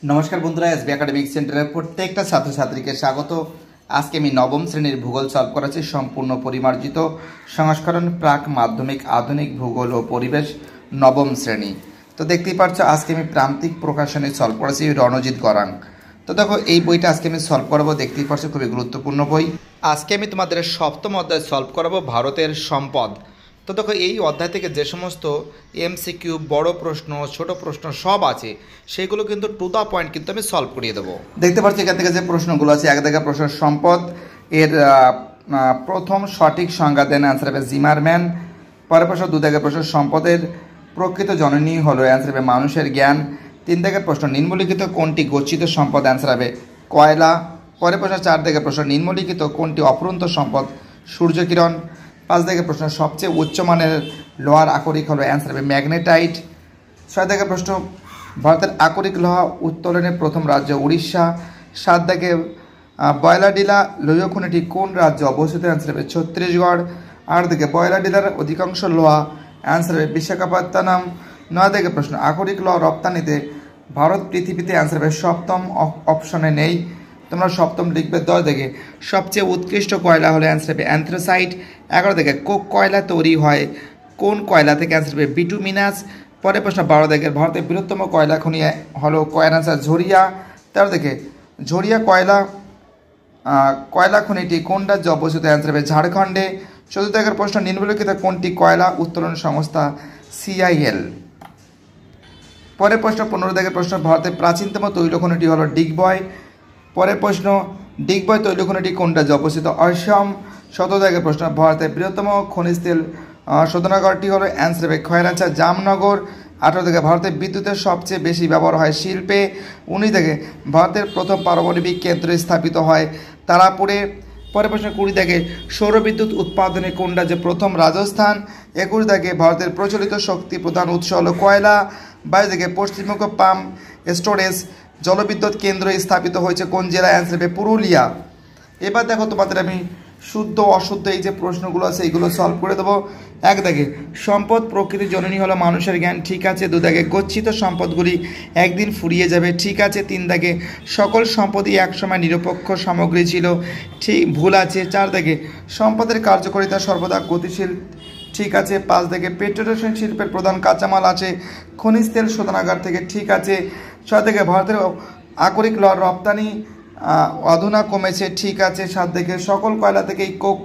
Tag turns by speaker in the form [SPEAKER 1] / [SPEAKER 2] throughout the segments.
[SPEAKER 1] নমস্কার বন্ধুরা, SB academic সেন্টারের প্রত্যেকটা ছাত্রছাত্রীকে স্বাগত। আজকে আমি নবম শ্রেণীর ভূগোল সলভ করাচ্ছি, সম্পূর্ণ পরিমার্জিত সংস্করণ, প্রাক মাধ্যমিক আধুনিক ভূগোল ও পরিবেশ, নবম শ্রেণী। তো দেখতেই পাচ্ছ আজকে আমি প্রান্তিক প্রকাশনে সলভ করেছি রণজিৎ গরাং। তো দেখো এই বইটা আজকে আমি সলভ করাবো, দেখতেই পাচ্ছ খুবই গুরুত্বপূর্ণ বই। আজকে আমি তোমাদের সপ্তম অধ্যায় সলভ করাবো, ভারতের সম্পদ। তো দেখো এই অধ্যায় থেকে যে সমস্ত এমসিকিউ, বড় প্রশ্ন, ছোট প্রশ্ন সব আছে, সেগুলো কিন্তু টু দ্য পয়েন্ট কিন্তু আমি সলভ করিয়ে দেবো। দেখতে পাচ্ছি এখান থেকে যে প্রশ্নগুলো আছে, এক দেখা প্রশ্ন সম্পদ এর প্রথম সঠিক সংজ্ঞা দেন, অ্যান্সার হবে জিমারম্যান। পরের প্রশ্ন দু দাগের প্রশ্ন সম্পদের প্রকৃত জননী হলো, অ্যান্সার হবে মানুষের জ্ঞান। তিন দাগের প্রশ্ন নিম্নলিখিত কোনটি গচ্ছিত সম্পদ, অ্যান্সার হবে কয়লা। পরের প্রশ্ন চার দাগের প্রশ্ন নিম্নলিখিত কোনটি অফুরন্ত সম্পদ, সূর্যকিরণ। পাঁচ দাগের প্রশ্ন সবচেয়ে উচ্চমানের লোহার আকরিক হলো, অ্যান্সার হবে ম্যাগনেটাইট। ছয় দাগের প্রশ্ন ভারতের আকরিক লোহা উত্তোলনের প্রথম রাজ্য উড়িষ্যা। সাত দাগে বয়লাডিলা লৌহ খনিটি কোন রাজ্যে অবস্থিত, অ্যান্সার হবে ছত্তিশগড়। আট দিকে বয়লাডিলার অধিকাংশ লোহা, অ্যান্সার হবে বিশাখাপত্তনম। নয় দাগের প্রশ্ন আকরিক লোহা রপ্তানিতে ভারত পৃথিবীতে, অ্যান্সার হবে সপ্তম অপশনে নেই, তোমরা সপ্তম লিখবে। 10 থেকে সবচেয়ে উৎকৃষ্ট কয়লা হলো, অ্যান্সার হবে অ্যান্থ্রাসাইট। 11 থেকে কোক কয়লা তৈরি হয় কোন কয়লা থেকে, অ্যান্সার হবে বিটুমিনাস। পরের প্রশ্ন 12 থেকে ভারতের বৃহত্তম কয়লা খনি হলো, অ্যান্সার ঝরিয়া। 13 থেকে ঝরিয়া কয়লা খনিটি কোন রাজ্যে অবস্থিত, অ্যান্সার হবে ঝাড়খণ্ডে। 14 থেকে প্রশ্ন নিম্নলিখিত কোনটি কয়লা উত্তোলন সংস্থা, CIL। পরের প্রশ্ন 15 থেকে প্রশ্ন ভারতের প্রাচীনতম তৈল খনিটি হলো ডিগবয়। পরের প্রশ্ন ডিগবয় তৈল খনিটি কোন রাজ্যে অবস্থিত, অসম। 17 থেকে প্রশ্ন ভারতের বৃহত্তম খনিজ তেল শোধনাগারটি হলো, অ্যান্সার হবে খয়রাচা জামনগর। 18 থেকে ভারতের বিদ্যুতের সবচেয়ে বেশি ব্যবহার হয় শিল্পে। 19 থেকে ভারতের প্রথম পারমাণবিক কেন্দ্র স্থাপিত হয় তারাপুরে। পরের প্রশ্ন 20 থেকে সৌরবিদ্যুৎ উৎপাদনে কোন রাজ্যে প্রথম, রাজস্থান। 21 থেকে ভারতের প্রচলিত শক্তি প্রধান উৎস হলো কয়লা। 22 থেকে পশ্চিমবঙ্গ পাম্প স্টোরেজ জলবিদ্যুৎ কেন্দ্র স্থাপিত হয়েছে কোন জেলায়, অ্যান্সার হবে পুরুলিয়া। এবার দেখো তোমাদের আমি শুদ্ধ অশুদ্ধ এই যে প্রশ্নগুলো আছে এইগুলো সলভ করে দেবো। এক দাগে সম্পদ প্রকৃতির জননী হলো মানুষের জ্ঞান, ঠিক আছে। দু দাগে গচ্ছিত সম্পদগুলি একদিন ফুরিয়ে যাবে, ঠিক আছে। তিন দাগে সকল সম্পদই একসময় নিরপেক্ষ সামগ্রী ছিল, ঠিক, ভুল আছে। চার দাগে সম্পদের কার্যকারিতা সর্বদা গতিশীল, ঠিক আছে। 5 থেকে পেট্রোলিয়াম শিল্পের প্রধান কাঁচামাল আছে খনিজ তেল শোধনাগার থেকে, ঠিক আছে। 6 থেকে ভারতের আকরিক লোহার রপ্তানি অধুনা কমেছে, ঠিক আছে। 7 থেকে সকল কয়লা থেকেই কোক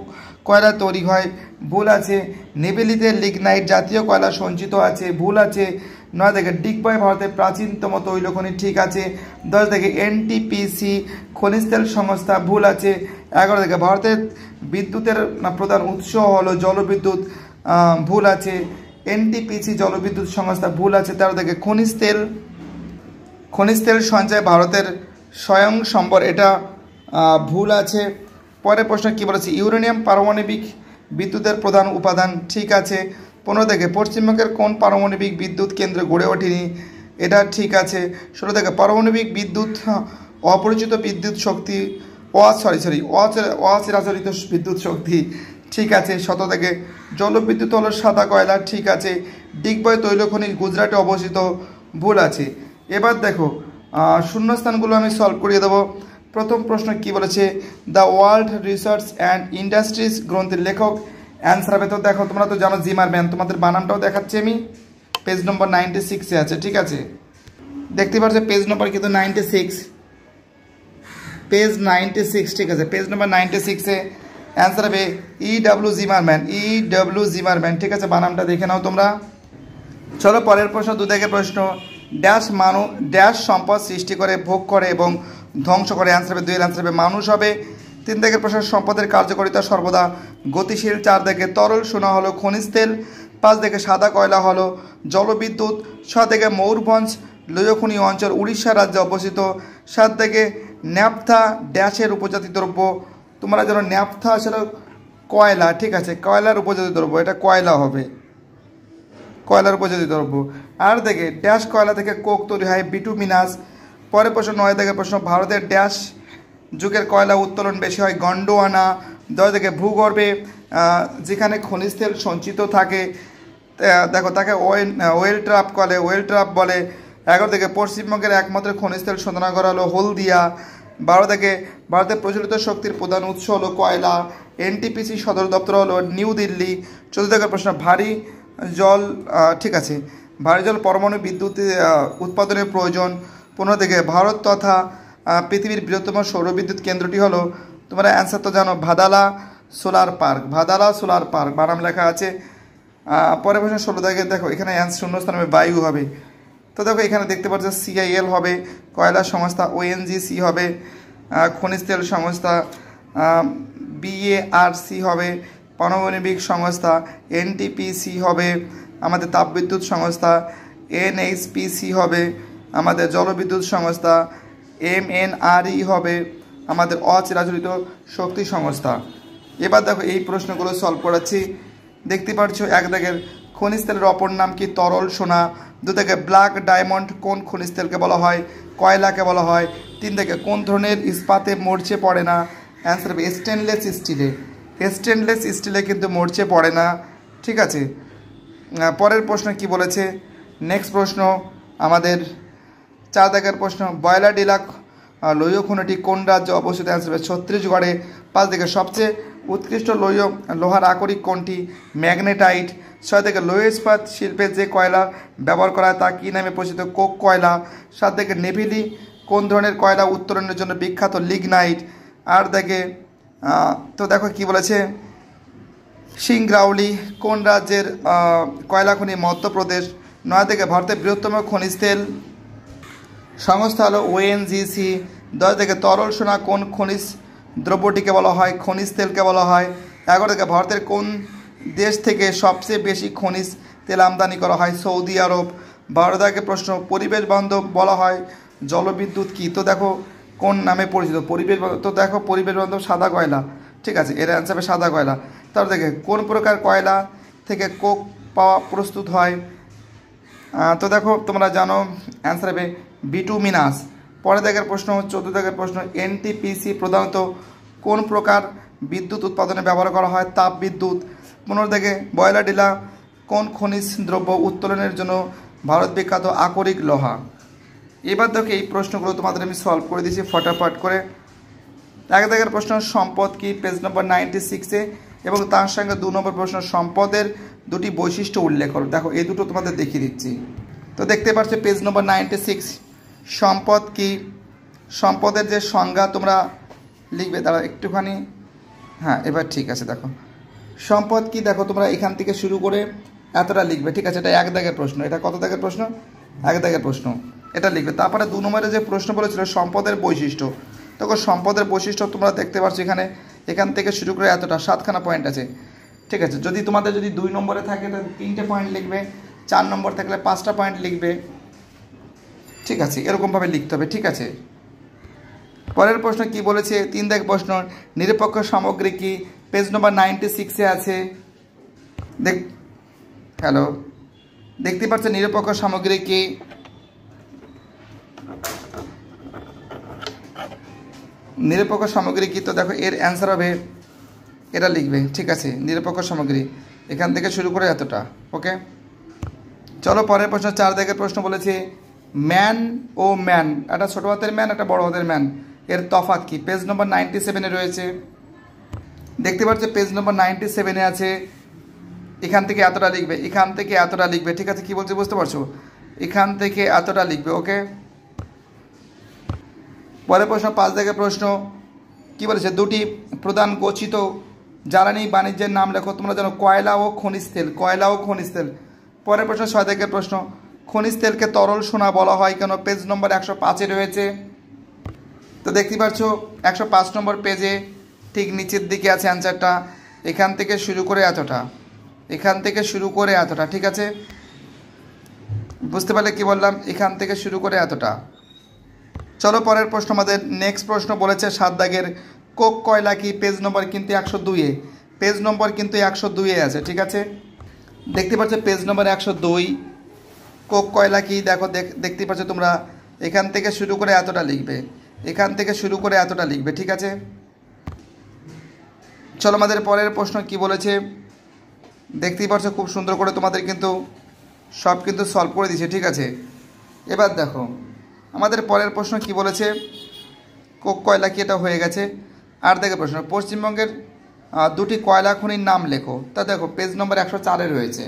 [SPEAKER 1] কয়লা তৈরি হয়, ভুল আছে। নেবেলিতে লিগনাইট জাতীয় কয়লা সঞ্চিত আছে, ভুল আছে। 9 থেকে ডিগবয় ভারতের প্রাচীনতম তৈল খনি, ঠিক আছে। 10 থেকে NTPC খনিজ তেল সংস্থা, ভুল আছে। 11 থেকে ভারতের বিদ্যুতের প্রধান উৎস হলো জলবিদ্যুৎ, ভুল আছে। NTPC জলবিদ্যুৎ সংস্থা, ভুল আছে। 13 থেকে খনিজ তেল সঞ্চয় ভারতের স্বয়ংসম্বর, এটা ভুল আছে। পরের প্রশ্ন কী বলেছে, ইউরেনিয়াম পারমাণবিক বিদ্যুতের প্রধান উপাদান, ঠিক আছে। 15 থেকে পশ্চিমবঙ্গের কোন পারমাণবিক বিদ্যুৎ কেন্দ্র গড়ে ওঠেনি, এটা ঠিক আছে। 16 থেকে পারমাণবিক বিদ্যুৎ অপরিচিত বিদ্যুৎ শক্তি, অচিরাচরিত বিদ্যুৎ শক্তি, ঠিক আছে। 17 থেকে জলবিদ্যুৎ হলো সাদা কয়লা, ঠিক আছে। ডিগবয় তৈল খনি গুজরাটে অবস্থিত, ভুল আছে। এবার দেখো শূন্যস্থানগুলো আমি সলভ করিয়ে দেবো। প্রথম প্রশ্ন কি বলেছে, the world research and industries গ্রন্থের লেখক, অ্যান্সার হবে, তো দেখো তোমরা তো জানো জিমারম্যান, তোমাদের বানানটাও দেখাচ্ছি আমি, পেজ নম্বর 96-এ আছে, ঠিক আছে। দেখতে পাচ্ছ পেজ নম্বর কিন্তু 96, পেজ 96, ঠিক আছে। পেজ নম্বর 96-এ অ্যান্সার হবে EW জিমারম্যান, ঠিক আছে। বানানটা দেখে নাও তোমরা। চলো পরের প্রশ্ন, দু থেকে প্রশ্ন ড্যাশ সম্পদ সৃষ্টি করে, ভোগ করে এবং ধ্বংস করে, অ্যান্সার হবে 2 এর অ্যান্সার হবে মানুষ হবে। 3 থেকে প্রশ্ন সম্পদের কার্যকারিতা সর্বদা গতিশীল। 4 থেকে তরল সোনা হলো খনিজ তেল। 5 থেকে সাদা কয়লা হলো জলবিদ্যুৎ। 6 থেকে ময়ূরভঞ্জ লৌহখনি অঞ্চল উড়িষ্যা রাজ্যে অবস্থিত। 7 থেকে ন্যাপথা ড্যাশের উপজাতি দ্রব্য, তোমরা জানো ন্যাপথা আসলে কয়লা, ঠিক আছে, কয়লার উপজাতি দ্রব্য, এটা কয়লা হবে, কয়লার উপজাতি দ্রব্য। আর দেখে ড্যাশ কয়লা থেকে কোক তৈরি হয়, বিটুমিনাস। পরের প্রশ্ন 9 থেকে প্রশ্ন ভারতের ড্যাশ যুগের কয়লা উত্তোলন বেশি হয়, গন্ডোয়ানা। 10 থেকে ভূগর্ভে যেখানে খনিজ তেল সঞ্চিত থাকে, দেখো তাকে ওয়েল ট্রাপ বলে। 11 থেকে পশ্চিমবঙ্গের একমাত্র খনিজ তেল শোধনাগার হলো হলদিয়া। 12 থেকে ভারতের প্রচলিত শক্তির প্রধান উৎস হলো কয়লা। এনটিপিসি সদর দপ্তর হলো নিউ দিল্লি। 14 থেকে প্রশ্ন ভারী জল, ঠিক আছে, ভারী জল পরমাণু বিদ্যুৎ উৎপাদনের প্রয়োজন। 15 থেকে ভারত তথা পৃথিবীর বৃহত্তম সৌরবিদ্যুৎ কেন্দ্রটি হলো, তোমরা অ্যান্সার তো জানো, ভাদালা সোলার পার্ক। ভাদালা সোলার পার্ক বানাম লেখা আছে। পরের প্রশ্ন 16 থেকে দেখো এখানে শূন্যস্থান হবে বায়ু হবে। তো দেখো এখানে দেখতে পাচ্ছ সিআইএল হবে, কয়লা সংস্থা। ওএনজিসি হবে, খনিজ তেল সংস্থা। বিএআরসি হবে, পারমাণবিক সংস্থা। এনটিপিসি হবে আমাদের তাপবিদ্যুৎ সংস্থা। এনএইচপিসি হবে আমাদের জলবিদ্যুৎ সংস্থা। এমএনআরই হবে আমাদের অচিরাচরিত শক্তি সংস্থা। এবার দেখো এই প্রশ্নগুলো সলভ করাচ্ছি। দেখতে পাচ্ছ 1 দাগের খনিজ তেলের অপর নাম কি? তরল সোনা। 2 থেকে ব্ল্যাক ডায়মন্ড কোন খনিজ তেলকে বলা হয়? কয়লাকে বলা হয়। 3 থেকে কোন ধরনের ইস্পাতে মরচে পড়ে না? অ্যান্সার হবে স্টেনলেস স্টিলে। স্টেনলেস স্টিলে কিন্তু মরচে পড়ে না, ঠিক আছে। পরের প্রশ্ন কি বলেছে? নেক্সট প্রশ্ন আমাদের 4 দাগের প্রশ্ন, বয়লাডিলা লৌহ খনিটি কোন রাজ্যে অবস্থিত? অ্যান্সার হবে ছত্তিশগড়ে। 5 থেকে সবচেয়ে উৎকৃষ্ট লোহার আকরিক কোনটি? ম্যাগনেটাইট। 6 থেকে লৌহ ইস্পাত শিল্পে যে কয়লা ব্যবহার করা হয় তা কী নামে পরিচিত? কোক কয়লা। 7 থেকে নেভিলি কোন ধরনের কয়লা উত্তোলনের জন্য বিখ্যাত? লিগনাইট। 8 থেকে তো দেখো কি বলেছে, সিংগ্রাউলি কোন রাজ্যের কয়লা খনি? মধ্যপ্রদেশ। 9 থেকে ভারতের বৃহত্তম খনিজ তেল সংস্থা হলো ওএনজিসি। 10 থেকে তরল সোনা কোন খনিজ দ্রব্যটিকে বলা হয়? খনিজ তেলকে বলা হয়। 11 থেকে ভারতের কোন দেশ থেকে সবচেয়ে বেশি খনিজ তেল আমদানি করা হয়? সৌদি আরব। 12 থেকে প্রশ্ন, পরিবেশ বান্ধব বলা হয় জলবিদ্যুৎ কি? তো দেখো কোন নামে পরিচিত? তো দেখো পরিবেশ বান্ধব সাদা কয়লা, ঠিক আছে, এর অ্যান্সার হবে সাদা কয়লা। তারপর দেখে কোন প্রকার কয়লা থেকে কোক পাওয়া প্রস্তুত হয়? তো দেখো তোমরা জানো অ্যান্সার হবে বিটুমিনাস। পরে দেখার প্রশ্ন 14 দাগের প্রশ্ন, এনটিপিসি প্রধানত কোন প্রকার বিদ্যুৎ উৎপাদনে ব্যবহার করা হয়? তাপ বিদ্যুৎ। 15 থেকে বয়লাডিলা কোন খনিজ দ্রব্য উত্তোলনের জন্য ভারত বিখ্যাত? আকরিক লোহা। এবার দেখো এই প্রশ্নগুলো তোমাদের আমি সলভ করে দিয়েছি ফটাফট করে। 1 দাগের প্রশ্ন, সম্পদ কি? পেজ নম্বর 96-এ। এবং তার সঙ্গে 2 নম্বর প্রশ্ন, সম্পদের দুটি বৈশিষ্ট্য উল্লেখ করো। দেখো এই দুটো তোমাদের দেখিয়ে দিচ্ছি। তো দেখতে পাচ্ছ পেজ নম্বর 96, সম্পদ কি? সম্পদের যে সংজ্ঞা তোমরা লিখবে, তারা একটুখানি, হ্যাঁ এবার ঠিক আছে। দেখো সম্পদ কি, দেখো তোমরা এখান থেকে শুরু করে এতটা লিখবে, ঠিক আছে। এটা 1 দাগের প্রশ্ন। এটা কত দাগের প্রশ্ন? 1 দাগের প্রশ্ন, এটা লিখবে। তারপরে 2 নম্বরে যে প্রশ্ন বলেছিল সম্পদের বৈশিষ্ট্য, তখন সম্পদের বৈশিষ্ট্য তোমরা দেখতে পাচ্ছ এখান থেকে শুরু করে এতটা 7খানা পয়েন্ট আছে, ঠিক আছে। যদি তোমাদের 2 নম্বরে থাকে তাহলে 3টে পয়েন্ট লিখবে, 4 নম্বর থাকলে 5টা পয়েন্ট লিখবে, ঠিক আছে, এরকমভাবে লিখতে হবে, ঠিক আছে। পরের প্রশ্ন কি বলেছে? 3 দাগ প্রশ্ন, নিরপেক্ষ সামগ্রী কি? পেজ নম্বর 96-এ আছে। হ্যালো, দেখতে পাচ্ছ নিরপেক্ষ সামগ্রী কি? নিরপেক্ষ সামগ্রী কি? তো দেখো এর অ্যান্সার হবে, এটা লিখবে, ঠিক আছে। নিরপেক্ষ সামগ্রী এখান থেকে শুরু করে এতটা, ওকে। চলো পরের প্রশ্ন 4 দাগের প্রশ্ন বলেছে, ম্যান ও ম্যান, একটা ছোটো হাতের ম্যান, একটা বড় হাতের ম্যান, এর তফাৎ কি? পেজ নম্বর 97-এ রয়েছে। দেখতে পাচ্ছ পেজ নম্বর 97-এ আছে। এখান থেকে এতটা লিখবে, এখান থেকে এতটা লিখবে, ঠিক আছে। কি বলছে বুঝতে পারছো? এখান থেকে এতটা লিখবে, ওকে। পরের প্রশ্ন 5 দাগের প্রশ্ন কি বলেছে? দুটি প্রধান গচ্ছিত জ্বালানি বাণিজ্যের নাম লেখো। তোমরা জানো কয়লা ও খনিজ তেল, কয়লা ও খনিজ তেল। পরের প্রশ্ন 6 দাগের প্রশ্ন, খনিজ তেলকে তরল সোনা বলা হয় কেন? পেজ নম্বর 105-এ রয়েছে। তো দেখতে পাচ্ছ 105 নম্বর পেজে ঠিক নিচের দিকে আছে অ্যান্সারটা। এখান থেকে শুরু করে এতটা, এখান থেকে শুরু করে এতটা, ঠিক আছে। বুঝতে পারলে কি বললাম? এখান থেকে শুরু করে এতটা। চলো পরের প্রশ্ন আমাদের নেক্সট প্রশ্ন বলেছে 7 দাগের, কোক কয়লা কি? পেজ নম্বর কিন্তু 102-এ, পেজ নম্বর কিন্তু 102-এ আছে, ঠিক আছে। দেখতে পাচ্ছ পেজ নম্বর 102, কোক কয়লা কি? দেখো দেখতে পাচ্ছ তোমরা, এখান থেকে শুরু করে এতটা লিখবে, এখান থেকে শুরু করে এতটা লিখবে, ঠিক আছে। চলো আমাদের পরের প্রশ্ন কি বলেছে দেখতেই পাচ্ছ, খুব সুন্দর করে তোমাদের কিন্তু সব কিন্তু সলভ করে দিয়েছে, ঠিক আছে। এবার দেখো আমাদের পরের প্রশ্ন কি বলেছে, কোক কয়লা কি, এটা হয়ে গেছে। আর দেখে প্রশ্ন, পশ্চিমবঙ্গের দুটি কয়লা খনির নাম লেখো। তা দেখো পেজ নম্বর 104 রয়েছে,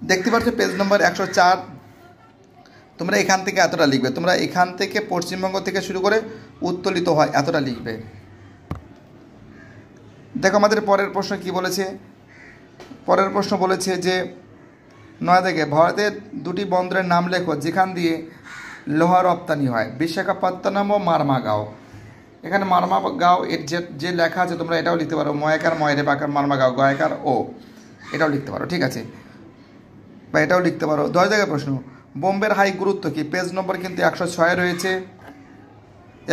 [SPEAKER 1] দেখতে পাচ্ছ পেজ নম্বর 104। তোমরা এখান থেকে এতটা লিখবে, তোমরা এখান থেকে পশ্চিমবঙ্গ থেকে শুরু করে উত্তোলিত হয় এতটা লিখবে। দেখো আমাদের পরের প্রশ্ন কি বলেছে, পরের প্রশ্ন বলেছে যে 9 থেকে ভারতের দুটি বন্দরের নাম লেখো যেখান দিয়ে লোহা রপ্তানি হয়। বিশাখাপত্তনম ও মারমাগাঁও। এখানে মারমাগাঁও এর যে লেখা আছে তোমরা এটাও লিখতে পারো, ময়াকার ময়রে বাকার মারমাগাঁও, গয়াকার ও, এটাও লিখতে পারো, ঠিক আছে, বা এটাও লিখতে পারো। 10 থেকে প্রশ্ন, বোম্বের হাই গুরুত্ব কি, পেজ নম্বর কিন্তু 106 রয়েছে,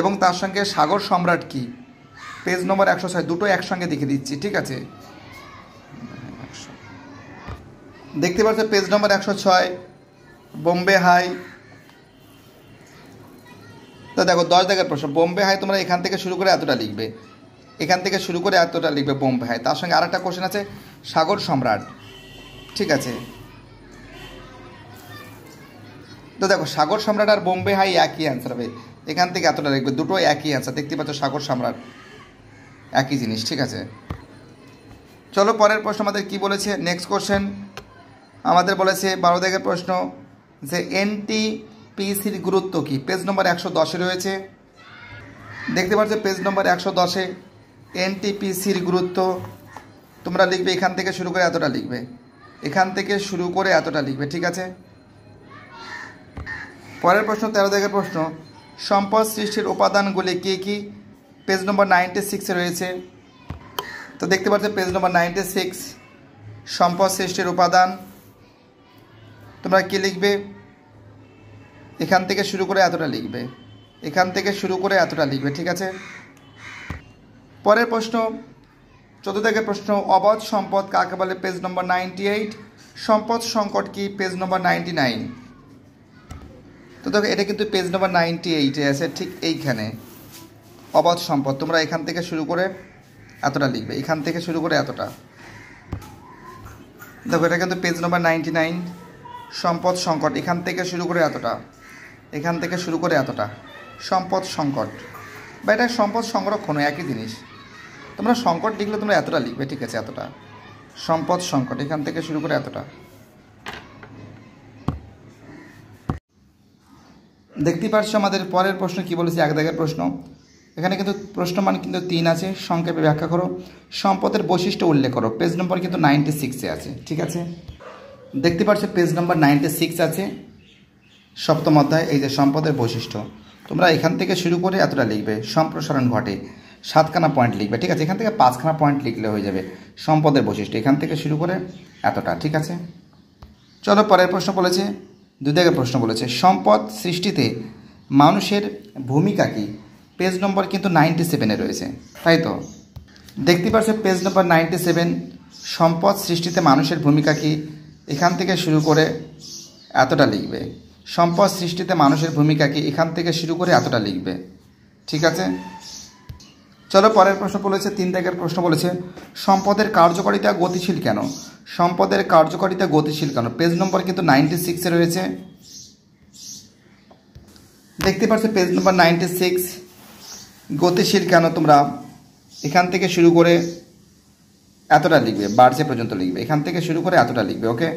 [SPEAKER 1] এবং তার সঙ্গে সাগর সম্রাট কি, পেজ নম্বর 106, দুটো একসঙ্গে দেখে দিচ্ছি, ঠিক আছে। দেখতে পাচ্ছ পেজ নম্বর 106 বোম্বে হাই। তো দেখো 10 থেকে প্রশ্ন, বোম্বে হাই তোমরা এখান থেকে শুরু করে এতটা লিখবে, এখান থেকে শুরু করে এতটা লিখবে বোম্বে হাই। তার সঙ্গে আরেকটা কোশ্চেন আছে সাগর সম্রাট, ঠিক আছে। তো দেখো সাগর সম্রাট আর বোম্বে হাই একই অ্যান্সার হবে, এখান থেকে এতটা লিখবে, দুটো একই অ্যান্সার। দেখতে পাচ্ছ সাগর সম্রাট একই জিনিস, ঠিক আছে। চলো পরের প্রশ্ন আমাদের কি বলেছে, নেক্সট কোশ্চেন আমাদের বলেছে 12 থেকে প্রশ্ন যে এনটিপিসির গুরুত্ব কি, পেজ নম্বর 110 রয়েছে। দেখতে পাচ্ছ পেজ নম্বর 110 এনটিপিসির গুরুত্ব তোমরা লিখবে, এখান থেকে শুরু করে এতটা লিখবে, এখান থেকে শুরু করে এতটা লিখবে, ঠিক আছে। পরের প্রশ্ন 13 থেকে প্রশ্ন, সম্পদ সৃষ্টির উপাদানগুলি কী কী, পেজ নম্বর 96 রয়েছে। তো দেখতে পাচ্ছ পেজ নম্বর 96 সম্পদ সৃষ্টির উপাদান তোমরা কি লিখবে, এখান থেকে শুরু করে এতটা লিখবে, এখান থেকে শুরু করে এতটা লিখবে, ঠিক আছে। পরের প্রশ্ন 14 থেকে প্রশ্ন, অবধ সম্পদ কাকে বলে, পেজ নম্বর 98। সম্পদ সংকট কি, পেজ নম্বর 99। তো দেখো এটা কিন্তু পেজ নম্বর 98 আছে, ঠিক এইখানে অবধ সম্পদ তোমরা এখান থেকে শুরু করে এতটা লিখবে, এখান থেকে শুরু করে এতটা। দেখো এটা কিন্তু পেজ নম্বর 99 সম্পদ সংকট, এখান থেকে শুরু করে এতটা, এখান থেকে শুরু করে এতটা সম্পদ সংকট, বা এটা সম্পদ সংরক্ষণ, একই জিনিস। তোমরা সংকট লিখলে তোমরা এতটা লিখবে, ঠিক আছে, এতটা সম্পদ সংকট, এখান থেকে শুরু করে এতটা। দেখতে পাচ্ছ আমাদের পরের প্রশ্ন কি বলেছে, 1 দাগের প্রশ্ন। এখানে কিন্তু প্রশ্ন মান কিন্তু 3 আছে, সংক্ষেপে ব্যাখ্যা করো। সম্পদের বৈশিষ্ট্য উল্লেখ করো, পেজ নম্বর কিন্তু 96 আছে, ঠিক আছে। দেখতে পাচ্ছ পেজ নম্বর 96 আছে, সপ্তম অধ্যায়, এই যে সম্পদের বৈশিষ্ট্য তোমরা এখান থেকে শুরু করে এতটা লিখবে। সম্প্রসারণ ঘটে, 7খানা পয়েন্ট লিখবে, ঠিক আছে। এখান থেকে 5খানা পয়েন্ট লিখলে হয়ে যাবে সম্পদের বৈশিষ্ট্য, এখান থেকে শুরু করে এতটা, ঠিক আছে। চলো পরের প্রশ্ন বলেছে, 2 দাগের প্রশ্ন বলেছে, সম্পদ সৃষ্টিতে মানুষের ভূমিকা কি, পেজ নম্বর কিন্তু 97 রয়েছে, তাই তো। দেখতে পাচ্ছ পেজ নম্বর 97 সম্পদ সৃষ্টিতে মানুষের ভূমিকা কি, এখান থেকে শুরু করে এতটা লিখবে। সম্পদ সৃষ্টিতে মানুষের ভূমিকা কি, এখান থেকে শুরু করে এতটা লিখবে, ঠিক আছে। চলো পরের প্রশ্ন বলেছে, 3 দাগের প্রশ্ন বলেছে, সম্পদের কার্যকারিতা গতিশীল কেন, সম্পদের কার্যকারিতা গতিশীল কেন, পেজ নম্বর কিন্তু 96 রয়েছে। দেখতে পাচ্ছ পেজ নম্বর 96 গতিশীল কেন তোমরা এখান থেকে শুরু করে এতটা লিখবে, বাড়ছে পর্যন্ত লিখবে, এখান থেকে শুরু করে এতটা লিখবে, ওকে।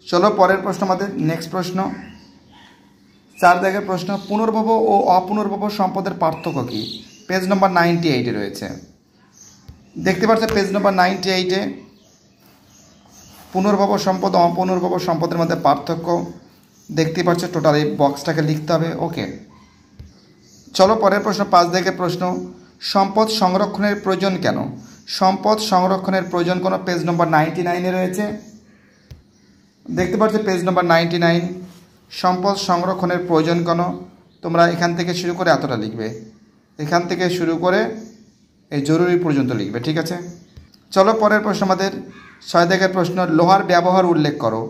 [SPEAKER 1] চলো পরের প্রশ্ন আমাদের নেক্সট প্রশ্ন 4 দাগের প্রশ্ন, পুনর্ভব ও অপুনর্ভব সম্পদের পার্থক্য কী, পেজ নম্বর 98 রয়েছে। দেখতে পাচ্ছ পেজ নম্বর 98 পুনর্ভব সম্পদ ও অপুনর্ভব সম্পদের মধ্যে পার্থক্য দেখতে পাচ্ছ, টোটাল এই বক্সটাকে লিখতে হবে, ওকে। চলো পরের প্রশ্ন 5 দাগের প্রশ্ন, সম্পদ সংরক্ষণের প্রয়োজন কেন, সম্পদ সংরক্ষণের প্রয়োজন কোনো, পেজ নম্বর 99 রয়েছে। দেখতে পাচ্ছ পেজ নম্বর 99 সম্পদ সংরক্ষণের প্রয়োজন কেন তোমরা এখান থেকে শুরু করে এতটা লিখবে, এখান থেকে শুরু করে এই জরুরি পর্যন্ত লিখবে, ঠিক আছে। চলো পরের প্রশ্ন আমাদের 6 দাগের প্রশ্ন, লোহার ব্যবহার উল্লেখ করো,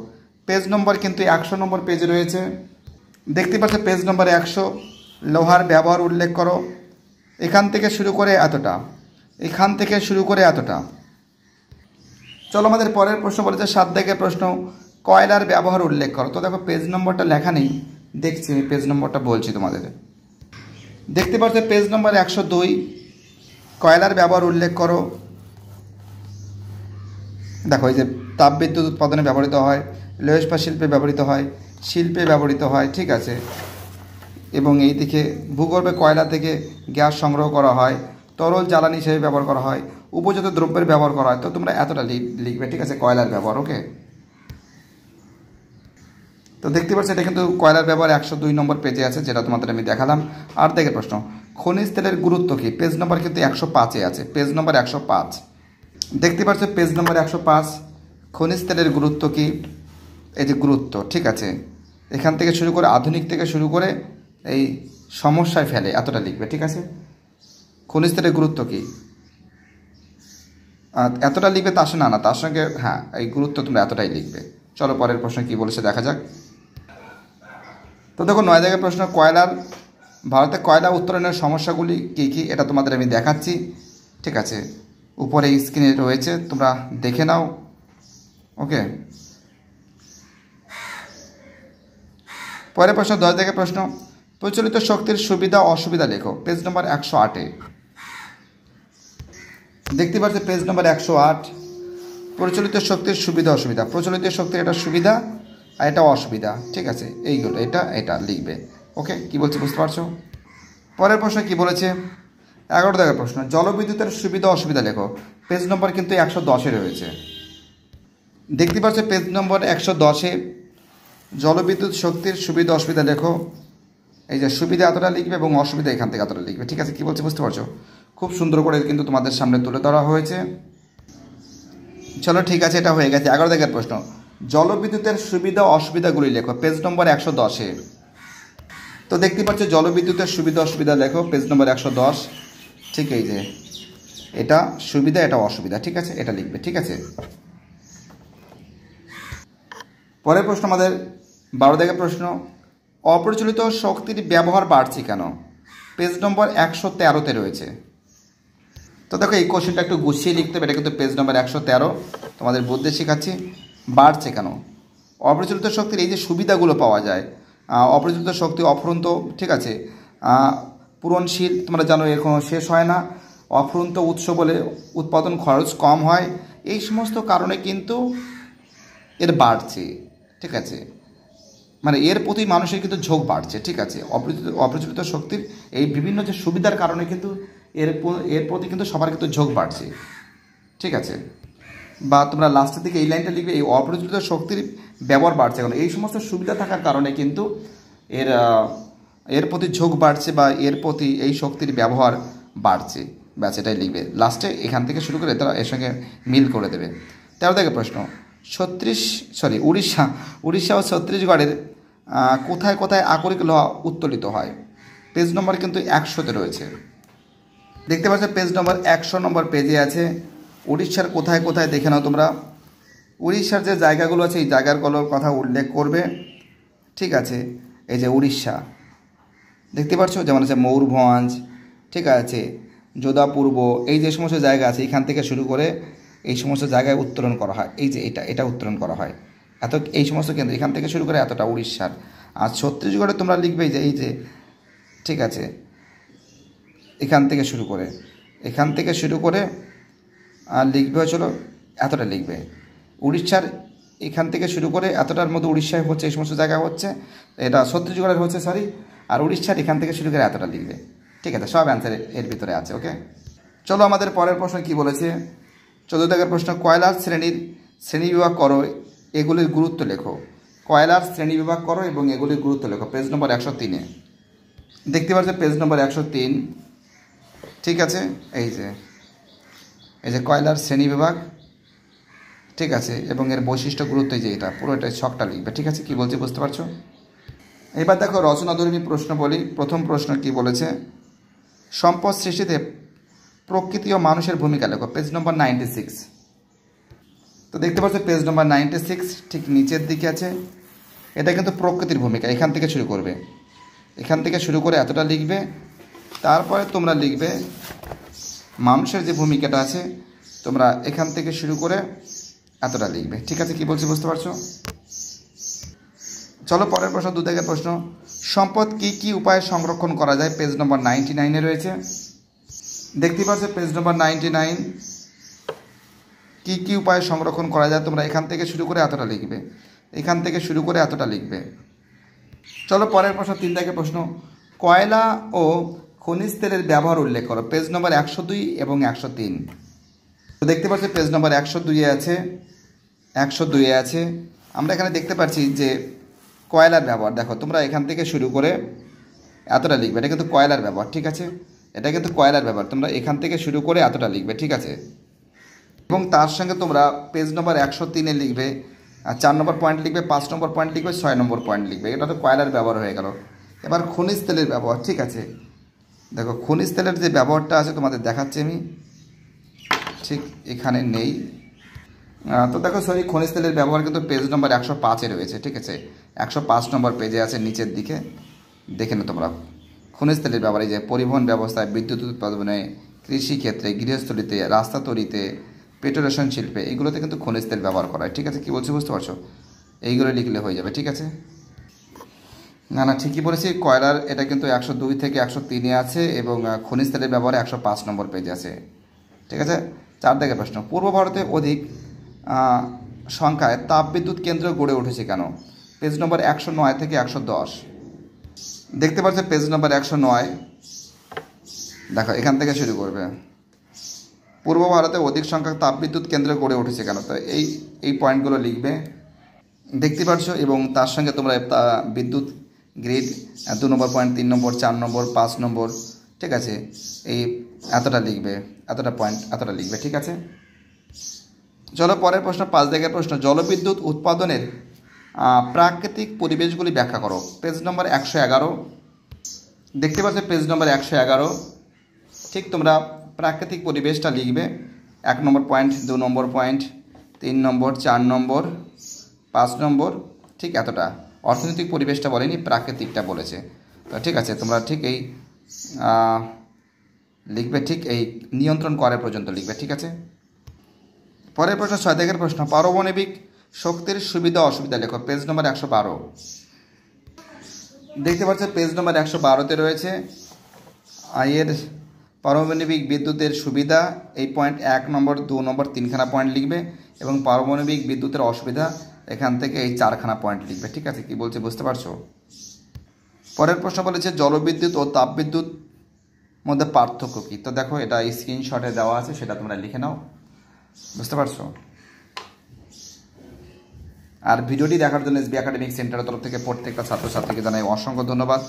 [SPEAKER 1] পেজ নম্বর কিন্তু 100 নম্বর পেজে রয়েছে। দেখতে পাচ্ছ পেজ নম্বর 100 লোহার ব্যবহার উল্লেখ করো, এখান থেকে শুরু করে এতটা, এখান থেকে শুরু করে এতটা। চলো আমাদের পরের প্রশ্ন বলেছে 7 দাগের প্রশ্ন, কয়লার ব্যবহার উল্লেখ করো। তো দেখো পেজ নম্বরটা লেখা নেই, দেখছি আমি পেজ নম্বরটা বলছি তোমাদের। দেখতে পাচ্ছ পেজ নম্বর 102, কয়লার ব্যবহার উল্লেখ করো। দেখো এই যে তাপবিদ্যুৎ উৎপাদনে ব্যবহৃত হয়, লৌহ ইস্পাত শিল্পে ব্যবহৃত হয়, শিল্পে ব্যবহৃত হয়, ঠিক আছে। এবং এই দিকে ভূগর্ভে কয়লা থেকে গ্যাস সংগ্রহ করা হয়, তরল জ্বালানি হিসেবে ব্যবহার করা হয়, উপজাত দ্রব্যের ব্যবহার করা হয়। তো তোমরা এতটা লিখবে, ঠিক আছে, কয়লার ব্যবহার। ওকে, তো দেখতে পাচ্ছ এটা কিন্তু কয়লার ব্যবহার 102 নম্বর পেজে আছে, যেটা তোমাদের আমি দেখালাম। আর দেখে প্রশ্ন, খনিজ তেলের গুরুত্ব কী। পেজ নম্বর কিন্তু 105-এ আছে, পেজ নম্বর 105। দেখতে পাচ্ছ পেজ নম্বর 105, খনিজ তেলের গুরুত্ব কী। এই যে গুরুত্ব, ঠিক আছে, এখান থেকে শুরু করে আধুনিক থেকে শুরু করে এই সমস্যায় ফেলে, এতটা লিখবে, ঠিক আছে। খনিজ তেলের গুরুত্ব কী এতটা লিখবে, তার সঙ্গে না, তার সঙ্গে হ্যাঁ এই গুরুত্ব তোমরা এতটাই লিখবে। চলো পরের প্রশ্ন কী বলেছে দেখা যাক। তো দেখো 9 দাগের প্রশ্ন, ভারতে কয়লা উত্তোলনের সমস্যাগুলি কী কী, এটা তোমাদের আমি দেখাচ্ছি, ঠিক আছে, উপরে স্ক্রিনে রয়েছে, তোমরা দেখে নাও। ওকে, পরের প্রশ্ন 10 দাগের প্রশ্ন, প্রচলিত শক্তির সুবিধা অসুবিধা লেখো। পেজ নম্বর 108-এ দেখতে পাচ্ছ পেজ নম্বর 108, প্রচলিত শক্তির সুবিধা অসুবিধা। প্রচলিত শক্তির এটা সুবিধা আর এটা অসুবিধা, ঠিক আছে, এইগুলো এটা লিখবে। ওকে, কি বলছে বুঝতে পারছো। পরের প্রশ্ন কি বলেছে, 11 দাগের প্রশ্ন, জলবিদ্যুতের সুবিধা অসুবিধা লেখো। পেজ নম্বর কিন্তু 110-এ রয়েছে। দেখতে পাচ্ছ পেজ নম্বর 110-এ জলবিদ্যুৎ শক্তির সুবিধা অসুবিধা লেখো। এই যে সুবিধা এতটা লিখবে এবং অসুবিধা এখান থেকে এতটা লিখবে, ঠিক আছে, কি বলছে বুঝতে পারছো। খুব সুন্দর করে কিন্তু তোমাদের সামনে তুলে ধরা হয়েছে। চলো ঠিক আছে, এটা হয়ে গেছে। 11 দাগের প্রশ্ন, জলবিদ্যুতের সুবিধা অসুবিধাগুলি লেখো। পেজ নম্বর 110-এ। তো দেখতে পাচ্ছ জলবিদ্যুতের সুবিধা অসুবিধা লেখো, পেজ নম্বর 110। ঠিক, এই যে এটা সুবিধা এটা অসুবিধা, ঠিক আছে, এটা লিখবে, ঠিক আছে। পরের প্রশ্ন আমাদের 12 দাগের প্রশ্ন, অপ্রচলিত শক্তির ব্যবহার বাড়ছে কেন। পেজ নম্বর 113-তে রয়েছে। তো দেখো এই কোশ্চেনটা একটু গুছিয়ে লিখতে হবে, এটা কিন্তু পেজ নম্বর 113, তোমাদের বুঝতে শেখাচ্ছি। বাড়ছে কেন, অপ্রচলিত শক্তির এই যে সুবিধাগুলো পাওয়া যায়, অপ্রচলিত শক্তি অফুরন্ত, ঠিক আছে, পূরণশীল, তোমরা জানো এর কোনো শেষ হয় না, অফুরন্ত উৎস বলে উৎপাদন খরচ কম হয়, এই সমস্ত কারণে কিন্তু এর বাড়ছে, ঠিক আছে, মানে এর প্রতি মানুষের কিন্তু ঝোঁক বাড়ছে, ঠিক আছে। অপ্রচলিত শক্তির এই বিভিন্ন যে সুবিধার কারণে কিন্তু এর প্রতি কিন্তু সবার কিন্তু ঝোঁক বাড়ছে, ঠিক আছে। বা তোমরা লাস্টের দিকে এই লাইনটা লিখবে, এই অপ্রচলিত শক্তির ব্যবহার বাড়ছে কারণ এই সমস্ত সুবিধা থাকার কারণে কিন্তু এর প্রতি ঝোঁক বাড়ছে বা এর প্রতি এই শক্তির ব্যবহার বাড়ছে, ব্যাস এটাই লিখবে। লাস্টে এখান থেকে শুরু করে তারা এর সঙ্গে মিল করে দেবে। 13 থেকে প্রশ্ন, উড়িষ্যা ও ছত্তিশগড়ের কোথায় কোথায় আকরিক লোহা উত্তোলিত হয়। পেজ নম্বর কিন্তু 100-তে রয়েছে। দেখতে পাচ্ছ পেজ নম্বর 100 নম্বর পেজে আছে। উড়িষ্যার কোথায় কোথায় দেখে নাও তোমরা। উড়িষ্যার যে জায়গাগুলো আছে এই জায়গাগুলোর কথা উল্লেখ করবে, ঠিক আছে। এই যে উড়িষ্যা দেখতে পাচ্ছ, যেমন আছে ময়ূরভঞ্জ, ঠিক আছে, যোধাপূর্ব, এই যে সমস্ত জায়গা আছে এখান থেকে শুরু করে এই সমস্ত জায়গায় উত্তোলন করা হয়। এই যে এটা উত্তোলন করা হয় এই সমস্ত কেন্দ্র এখান থেকে শুরু করে এতটা উড়িষ্যার। আর ছত্তিশগড়ে তোমরা লিখবে যে এই যে, ঠিক আছে, এখান থেকে শুরু করে আর লিখবে চলো এতটা লিখবে। উড়িষ্যার এখান থেকে শুরু করে এতটার মধ্যে উড়িষ্যায় হচ্ছে, এই সমস্ত জায়গা হচ্ছে, এটা ছত্তিশগড়ের হচ্ছে আর উড়িষ্যার এখান থেকে শুরু করে এতটা লিখবে, ঠিক আছে। সব অ্যান্সার এর ভিতরে আছে। ওকে, চলো আমাদের পরের প্রশ্ন কি বলেছে। 14 দাগের প্রশ্ন, কয়লার শ্রেণীবিভাগ করো, এগুলির গুরুত্ব লেখো। কয়লার শ্রেণীবিভাগ করো এবং এগুলির গুরুত্ব লেখো। পেজ নম্বর 103-এ দেখতে পাচ্ছ, পেজ নম্বর 103, ঠিক আছে। এই যে কয়লার শ্রেণীবিভাগ, ঠিক আছে, এবং এর বৈশিষ্ট্য গুরুত্ব, যে এটা পুরোটাই ছকটা লিখবে, ঠিক আছে, কি বলছে বুঝতে পারছো। এবার দেখো রচনাধর্মী প্রশ্ন বলি। প্রথম প্রশ্ন কি বলেছে, সম্পদ সৃষ্টিতে প্রকৃতি ও মানুষের ভূমিকা লেখো। পেজ নম্বর 96। তো দেখতে পাচ্ছ পেজ নম্বর 96 ঠিক নিচের দিকে আছে। এটা কিন্তু প্রকৃতির ভূমিকা, এখান থেকে শুরু করবে, এখান থেকে শুরু করে এতটা লিখবে। তারপরে তোমরা লিখবে মানুষের যে ভূমিকাটা আছে, তোমরা এখান থেকে শুরু করে এতটা লিখবে, ঠিক আছে, কি বলছি বুঝতে পারছো। চলো পরের প্রশ্ন, 2 দাগের প্রশ্ন, সম্পদ কি কি উপায়ে সংরক্ষণ করা যায়, পেজ নম্বর 99-এ রয়েছে। দেখতে পাচ্ছ পেজ নম্বর 99, কি কি উপায়ে সংরক্ষণ করা যায়। তোমরা এখান থেকে শুরু করে এতটা লিখবে, এখান থেকে শুরু করে এতটা লিখবে। চলো পরের প্রশ্ন, 3 দাগের প্রশ্ন, কয়লা ও খনিজ তেলের ব্যবহার উল্লেখ করো, পেজ নম্বর 102 এবং 103। তো দেখতে পাচ্ছ পেজ নম্বর 102-এ আছে, 102-এ আছে। আমরা এখানে দেখতে পাচ্ছি যে কয়লার ব্যবহার, দেখো তোমরা এখান থেকে শুরু করে এতটা লিখবে, এটা কিন্তু কয়লার ব্যবহার, ঠিক আছে, এটা কিন্তু কয়লার ব্যবহার। তোমরা এখান থেকে শুরু করে এতটা লিখবে, ঠিক আছে। এবং তার সঙ্গে তোমরা পেজ নম্বর 103-এ লিখবে, 4 নম্বর পয়েন্ট লিখবে, 5 নম্বর পয়েন্ট লিখবে, 6 নম্বর পয়েন্ট লিখবে। এটা তো কয়লার ব্যবহার হয়ে গেল। এবার খনিজ তেলের ব্যবহার, ঠিক আছে। দেখো খনিজ তেলের যে ব্যবহারটা আছে তোমাদের দেখাচ্ছি আমি, ঠিক এখানে নেই। তো দেখো সরি, খনিজ তেলের ব্যবহার কিন্তু পেজ নম্বর 105-এ রয়েছে, ঠিক আছে, 105 নম্বর পেজে আছে, নিচের দিকে দেখে নাও তোমরা। খনিজ তেলের ব্যবহার এই যে পরিবহন ব্যবস্থায়, বিদ্যুৎ উৎপাদনে, কৃষিক্ষেত্রে, গৃহস্থলীতে, রাস্তা তৈরিতে, পেট্রোলেশন শিল্পে, এইগুলোতে কিন্তু খনিজ তেল ব্যবহার করা হয়, ঠিক আছে। কী বলছি বুঝতে পারছো? এইগুলো লিখলে হয়ে যাবে, ঠিক আছে। না ঠিকই বলেছি, কয়লার এটা কিন্তু 102 থেকে 103-এ আছে এবং খনিজ তেলের ব্যবহার 105 নম্বর পেজে আছে, ঠিক আছে। 4 দাগের প্রশ্ন, পূর্ব ভারতে অধিক সংখ্যায় তাপবিদ্যুৎ কেন্দ্র গড়ে উঠেছে কেন, পেজ নম্বর 109 থেকে 110। দেখতে পাচ্ছ পেজ নম্বর 109, দেখো এখান থেকে শুরু করবে। পূর্ব ভারতে অধিক সংখ্যক তাপবিদ্যুৎ কেন্দ্র গড়ে উঠেছে কেন, তো এই পয়েন্টগুলো লিখবে, দেখতে পাচ্ছ। এবং তার সঙ্গে তোমরা বিদ্যুৎ গ্রিড 2 নম্বর পয়েন্ট, 3 নম্বর, 4 নম্বর, 5 নম্বর, ঠিক আছে, এই এতটা লিখবে, এতটা পয়েন্ট এতটা লিখবে, ঠিক আছে। চলো পরের প্রশ্ন, 5 দাগের প্রশ্ন, জলবিদ্যুৎ উৎপাদনের প্রাকৃতিক পরিবেশগুলি ব্যাখ্যা করো, পেজ নম্বর 111। দেখতে পাচ্ছ পেজ নম্বর 111, ঠিক তোমরা প্রাকৃতিক পরিবেশটা লিখবে, 1 নম্বর পয়েন্ট, 2 নম্বর পয়েন্ট, 3 নম্বর, 4 নম্বর, 5 নম্বর, ঠিক এতটা। অর্থনৈতিক পরিবেশটা বলেনি, প্রাকৃতিকটা বলেছে। তো ঠিক আছে, তোমরা ঠিক এই লিখবে, ঠিক এই নিয়ন্ত্রণ করে পর্যন্ত লিখবে, ঠিক আছে। পরের প্রশ্ন, 6 দাগের প্রশ্ন, পারমাণবিক শক্তির সুবিধা অসুবিধা লেখো, পেজ নম্বর 112। দেখতে পাচ্ছ পেজ নম্বর 112-তে রয়েছে এর পারমাণবিক বিদ্যুতের সুবিধা, এই পয়েন্ট 1 নম্বর, 2 নম্বর, 3খানা পয়েন্ট লিখবে এবং পারমাণবিক বিদ্যুতের অসুবিধা এখান থেকে এই 4খানা পয়েন্ট লিখবে, ঠিক আছে। কি বলছে বুঝতে পারছো? পরের প্রশ্ন বলেছে জলবিদ্যুৎ ও তাপবিদ্যুৎ মধ্যে পার্থক্য কী, তো দেখো এটা এই স্ক্রিনশটে দেওয়া আছে, সেটা তোমরা লিখে নাও, বুঝতে পারছো। আর ভিডিওটি দেখার জন্য এসবি একাডেমিক সেন্টারের তরফ থেকে প্রত্যেকটা ছাত্রছাত্রীকে জানাই অসংখ্য ধন্যবাদ।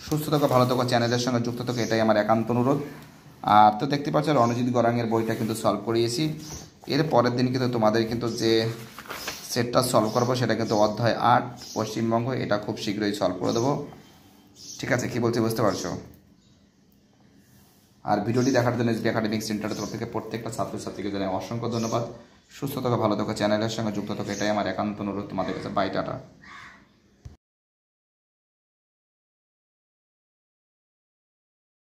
[SPEAKER 1] সুস্থ থাকো, ভালো থাকো, চ্যানেলের সঙ্গে যুক্ত থাকো, এটাই আমার একান্ত অনুরোধ। আর তো দেখতে পাচ্ছ রণজিৎ গরাঙের বইটা কিন্তু সলভ করিয়েছি। এর পরের দিন কিন্তু তোমাদের কিন্তু যে সেটটা সলভ করবো সেটা কিন্তু অধ্যায় 8 পশ্চিমবঙ্গ, এটা খুব শীঘ্রই সলভ করে দেবো, ঠিক আছে। কি বলছি বুঝতে পারছো? আর ভিডিওটি দেখার জন্য এসবি একাডেমিক সেন্টারের তরফ থেকে প্রত্যেকটা ছাত্রছাত্রীকে জানাই অসংখ্য ধন্যবাদ। সুস্থ থাকো, ভালো থাকো, চ্যানেলের সঙ্গে যুক্ত থাকো, এটাই আমার একান্ত অনুরোধ তোমাদের কাছে। Bye, tata.